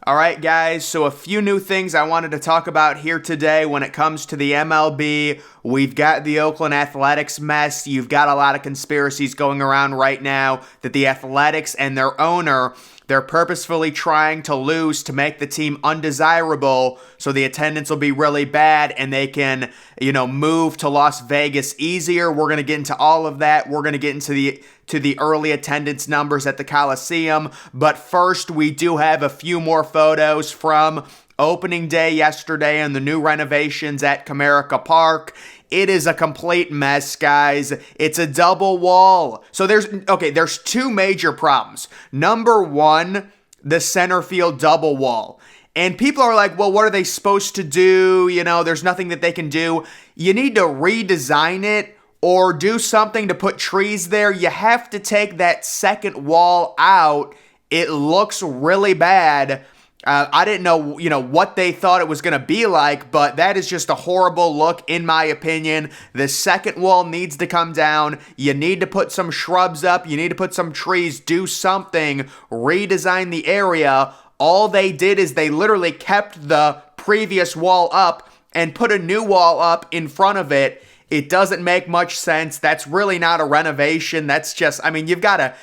All right, guys, so a few new things I wanted to talk about here today when it comes to the MLB. We've got the Oakland Athletics mess. You've got a lot of conspiracies going around right now that the Athletics and their owner, they're purposefully trying to lose to make the team undesirable so the attendance will be really bad and they can, move to Las Vegas easier. We're going to get into all of that. We're going to get into the early attendance numbers at the Coliseum. But first, we do have a few more photos from opening day yesterday and the new renovations at Comerica Park. It is a complete mess, guys. It's a double wall. So there's two major problems. Number one, the center field double wall. And people are like, well, what are they supposed to do? There's nothing that they can do. You need to redesign it or do something to put trees there. You have to take that second wall out. It looks really bad. I didn't know, what they thought it was going to be like, but that is just a horrible look, in my opinion. The second wall needs to come down. You need to put some shrubs up. You need to put some trees. Do something. Redesign the area. All they did is they literally kept the previous wall up and put a new wall up in front of it. It doesn't make much sense. That's really not a renovation. That's just, you've got to,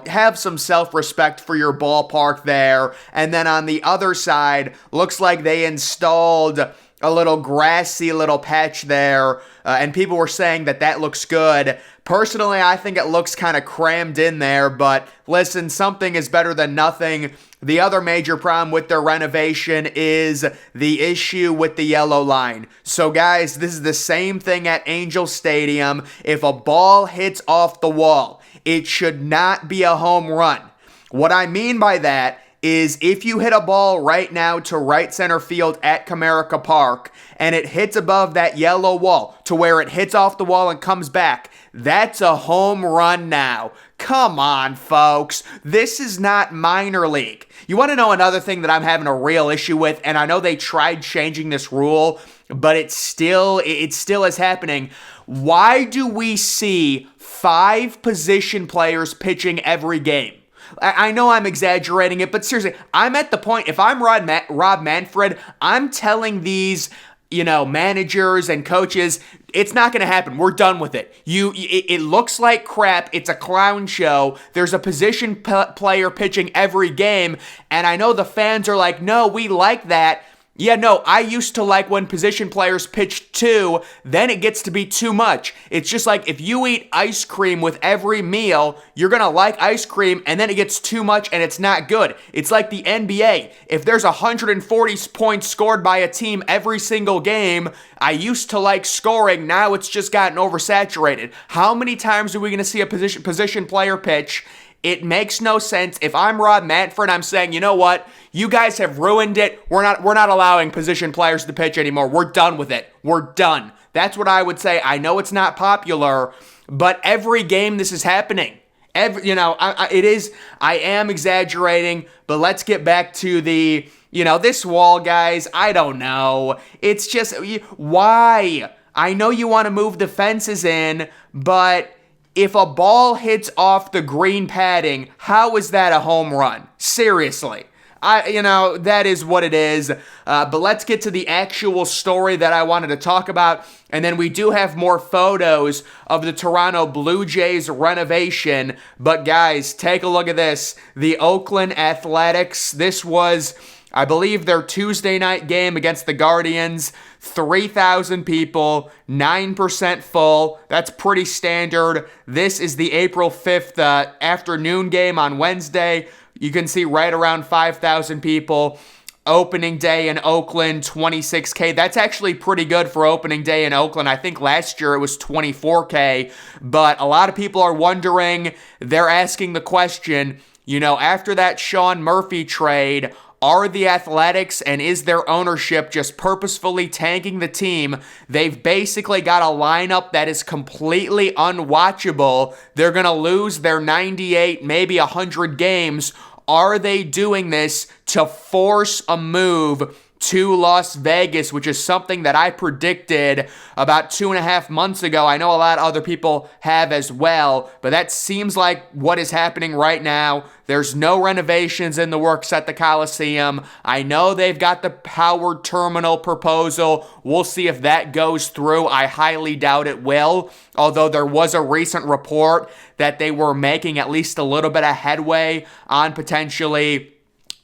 have some self-respect for your ballpark there. And then on the other side, looks like they installed a little grassy little patch there. And people were saying that looks good. Personally, I think it looks kind of crammed in there. But listen, something is better than nothing. The other major problem with their renovation is the issue with the yellow line. So guys, this is the same thing at Angel Stadium. If a ball hits off the wall, it should not be a home run. What I mean by that is if you hit a ball right now to right center field at Comerica Park and it hits above that yellow wall to where it hits off the wall and comes back, that's a home run now. Come on, folks. This is not minor league. You want to know another thing that I'm having a real issue with, and I know they tried changing this rule, but it still is happening. Why do we see 5 position players pitching every game? I know I'm exaggerating it, but seriously, I'm at the point, if I'm Rob Manfred, I'm telling these, managers and coaches, it's not going to happen. We're done with it. It looks like crap. It's a clown show. There's a position player pitching every game, and I know the fans are like, no, we like that. Yeah, no, I used to like when position players pitch 2, then it gets to be too much. It's just like if you eat ice cream with every meal, you're going to like ice cream, and then it gets too much and it's not good. It's like the NBA. If there's 140 points scored by a team every single game, I used to like scoring, now it's just gotten oversaturated. How many times are we going to see a position player pitch? It makes no sense. If I'm Rob Manfred, I'm saying, you know what? You guys have ruined it. We're not allowing position players to pitch anymore. We're done with it. We're done. That's what I would say. I know it's not popular, but every game this is happening. It is. I am exaggerating, but let's get back to the, this wall, guys. I don't know. It's just, why? I know you want to move the fences in, but if a ball hits off the green padding, how is that a home run? Seriously. That is what it is. But let's get to the actual story that I wanted to talk about. And then we do have more photos of the Toronto Blue Jays renovation. But guys, take a look at this. The Oakland Athletics, this was, I believe, their Tuesday night game against the Guardians. 3,000 people, 9% full. That's pretty standard. This is the April 5th afternoon game on Wednesday. You can see right around 5,000 people. Opening day in Oakland, 26K. That's actually pretty good for opening day in Oakland. I think last year it was 24K. But a lot of people are wondering, they're asking the question, after that Sean Murphy trade, are the Athletics and is their ownership just purposefully tanking the team? They've basically got a lineup that is completely unwatchable. They're going to lose their 98, maybe 100 games. Are they doing this to force a move to Las Vegas, which is something that I predicted about 2.5 months ago. I know a lot of other people have as well, but that seems like what is happening right now. There's no renovations in the works at the Coliseum. I know they've got the Howard Terminal proposal. We'll see if that goes through. I highly doubt it will, although there was a recent report that they were making at least a little bit of headway on potentially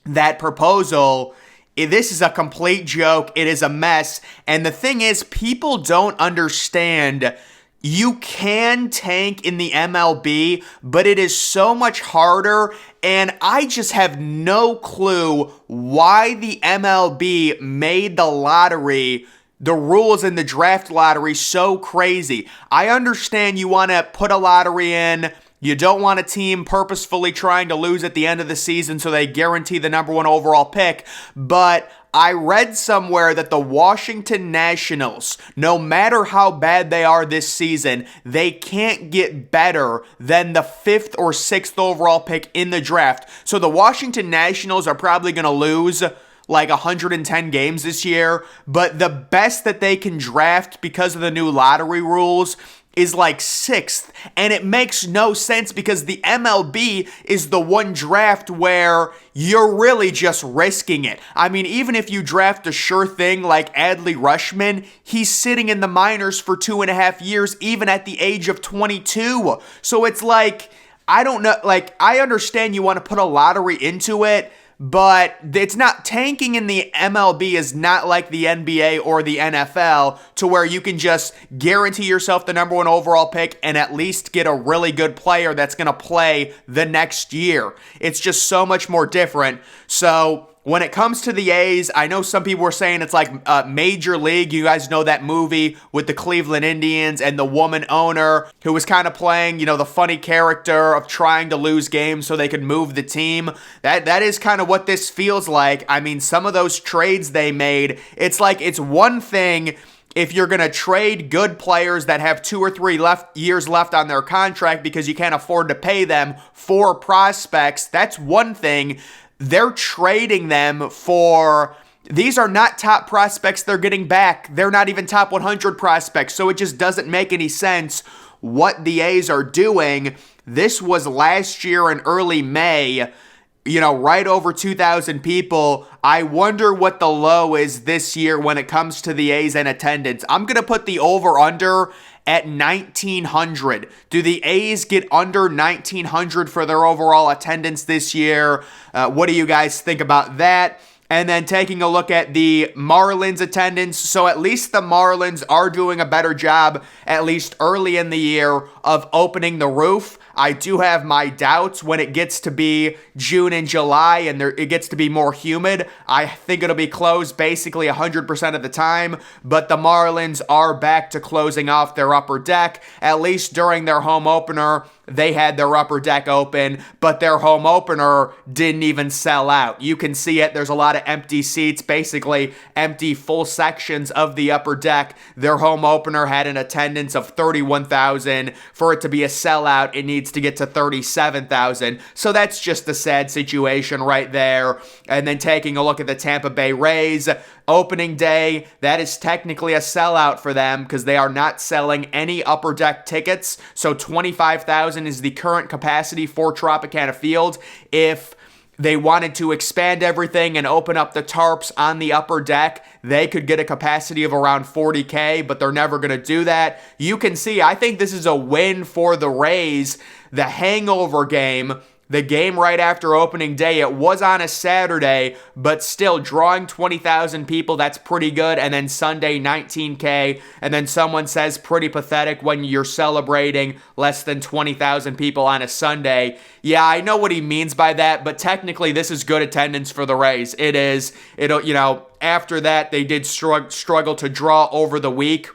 that proposal. This is a complete joke. It is a mess. And the thing is, people don't understand. You can tank in the MLB, but it is so much harder, and I just have no clue why the MLB made the lottery, the rules in the draft lottery, so crazy. I understand you want to put a lottery in. You don't want a team purposefully trying to lose at the end of the season so they guarantee the number 1 overall pick, but I read somewhere that the Washington Nationals, no matter how bad they are this season, they can't get better than the 5th or 6th overall pick in the draft. So the Washington Nationals are probably going to lose like 110 games this year, but the best that they can draft because of the new lottery rules is like 6th, and it makes no sense because the MLB is the one draft where you're really just risking it. I mean, even if you draft a sure thing like Adley Rutschman, he's sitting in the minors for 2.5 years, even at the age of 22. So it's like, I don't know, like, I understand you want to put a lottery into it, but it's not, tanking in the MLB is not like the NBA or the NFL to where you can just guarantee yourself the number 1 overall pick and at least get a really good player that's going to play the next year. It's just so much more different. So when it comes to the A's, I know some people were saying it's like Major League. You guys know that movie with the Cleveland Indians and the woman owner who was kind of playing, you know, the funny character of trying to lose games so they could move the team. That is kind of what this feels like. I mean, some of those trades they made, it's like it's one thing if you're going to trade good players that have 2 or 3 years left on their contract because you can't afford to pay them for prospects. That's one thing. They're trading them for, these are not top prospects they're getting back. They're not even top 100 prospects. So it just doesn't make any sense what the A's are doing. This was last year in early May, you know, right over 2,000 people. I wonder what the low is this year when it comes to the A's and attendance. I'm going to put the over-under at 1,900. Do the A's get under 1,900 for their overall attendance this year? What do you guys think about that? And then taking a look at the Marlins attendance. So at least the Marlins are doing a better job, at least early in the year, of opening the roof. I do have my doubts when it gets to be June and July and it gets to be more humid. I think it'll be closed basically 100% of the time, but the Marlins are back to closing off their upper deck. At least during their home opener, they had their upper deck open, but their home opener didn't even sell out. You can see it. There's a lot of empty seats, basically empty full sections of the upper deck. Their home opener had an attendance of 31,000. For it to be a sellout, it needs to get to 37,000. So that's just a sad situation right there. And then taking a look at the Tampa Bay Rays, opening day, that is technically a sellout for them because they are not selling any upper deck tickets. So 25,000 is the current capacity for Tropicana Field. If they wanted to expand everything and open up the tarps on the upper deck, they could get a capacity of around 40K, but they're never going to do that. You can see, I think this is a win for the Rays. The hangover game, the game right after opening day, it was on a Saturday, but still drawing 20,000 people, that's pretty good. And then Sunday, 19K. And then someone says pretty pathetic when you're celebrating less than 20,000 people on a Sunday. Yeah, I know what he means by that, but technically this is good attendance for the Rays. It is. It'll, you know, after that, they did struggle to draw over the week,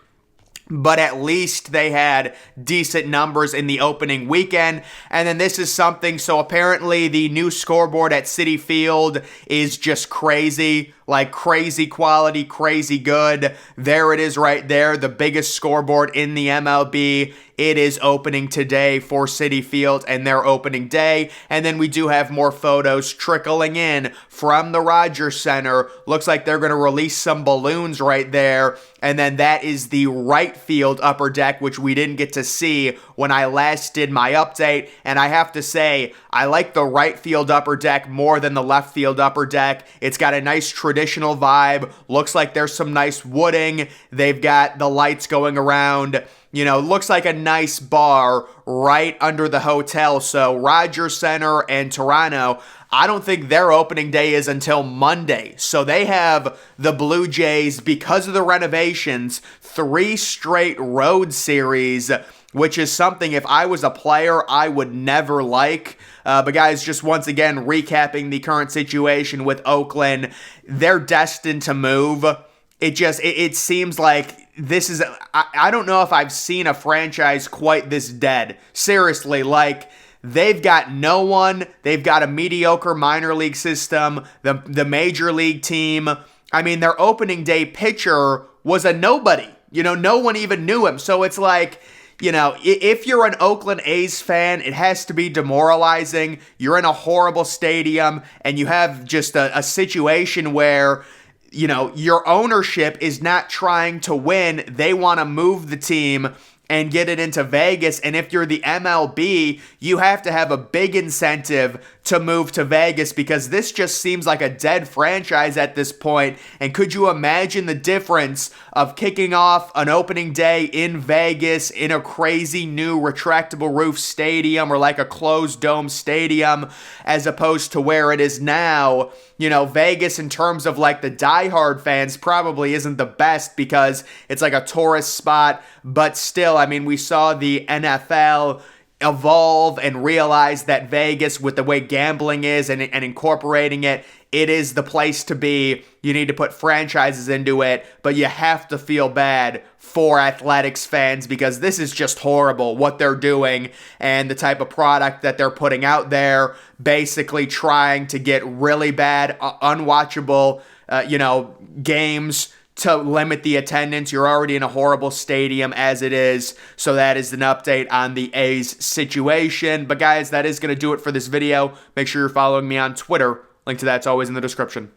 but at least they had decent numbers in the opening weekend. And then this is something, so apparently the new scoreboard at Citi Field is just crazy, like crazy quality, crazy good. There it is right there, the biggest scoreboard in the MLB. it is opening today for Citi Field and their opening day. And then we do have more photos trickling in from the Rogers Center. Looks like they're going to release some balloons right there. And then that is the right field upper deck, which we didn't get to see when I last did my update. And I have to say, I like the right field upper deck more than the left field upper deck. It's got a nice traditional vibe. Looks like there's some nice wooding. They've got the lights going around. You know, looks like a nice bar right under the hotel. So Rogers Center and Toronto, I don't think their opening day is until Monday. So they have the Blue Jays, because of the renovations, 3 straight road series, which is something if I was a player, I would never like. But guys, just once again, recapping the current situation with Oakland, they're destined to move. It seems like this is, I don't know if I've seen a franchise quite this dead. Seriously, like, they've got no one. They've got a mediocre minor league system. The major league team, I mean, their opening day pitcher was a nobody. You know, no one even knew him. So it's like, you know, if you're an Oakland A's fan, it has to be demoralizing. You're in a horrible stadium, and you have just a situation where, you know, your ownership is not trying to win. They want to move the team and get it into Vegas. And if you're the MLB, you have to have a big incentive to move to Vegas, because this just seems like a dead franchise at this point. And could you imagine the difference of kicking off an opening day in Vegas in a crazy new retractable roof stadium, or like a closed dome stadium, as opposed to where it is now? You know, Vegas, in terms of like the diehard fans, probably isn't the best because it's like a tourist spot. But still, I mean, we saw the NFL evolve and realize that Vegas, with the way gambling is and incorporating it, it is the place to be. You need to put franchises into it, but you have to feel bad for Athletics fans, because this is just horrible what they're doing and the type of product that they're putting out there, basically trying to get really bad, unwatchable, games to limit the attendance. You're already in a horrible stadium as it is. So that is an update on the A's situation. But guys, that is going to do it for this video. Make sure you're following me on Twitter. Link to that's always in the description.